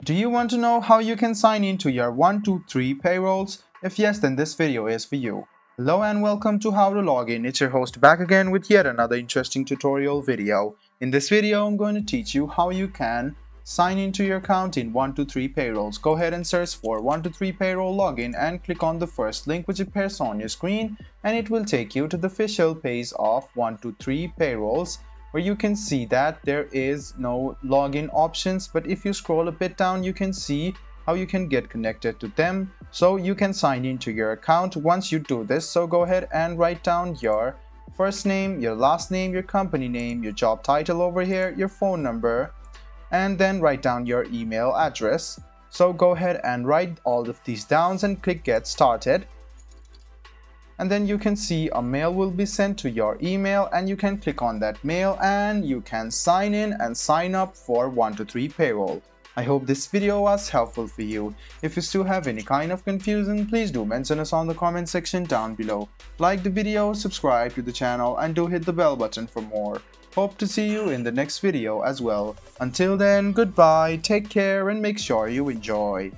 Do you want to know how you can sign into your 123 payrolls? If yes, then this video is for you. Hello and welcome to How to Log In. It's your host back again with yet another interesting tutorial video. In this video, I'm going to teach you how you can sign into your account in 123 payrolls. Go ahead and search for 123 payroll login and click on the first link which appears on your screen, and it will take you to the official page of 123 payrolls, where you can see that there is no login options, but if you scroll a bit down you can see how you can get connected to them, so you can sign into your account. Once you do this, so go ahead and write down your first name, your last name, your company name, your job title over here, your phone number, and then write down your email address. So go ahead and write all of these down and click get started. And then you can see a mail will be sent to your email, and you can click on that mail and you can sign in and sign up for 123 payroll. I hope this video was helpful for you. If you still have any kind of confusion, please do mention us on the comment section down below. Like the video, subscribe to the channel, and do hit the bell button for more. Hope to see you in the next video as well. Until then, goodbye, take care, and make sure you enjoy.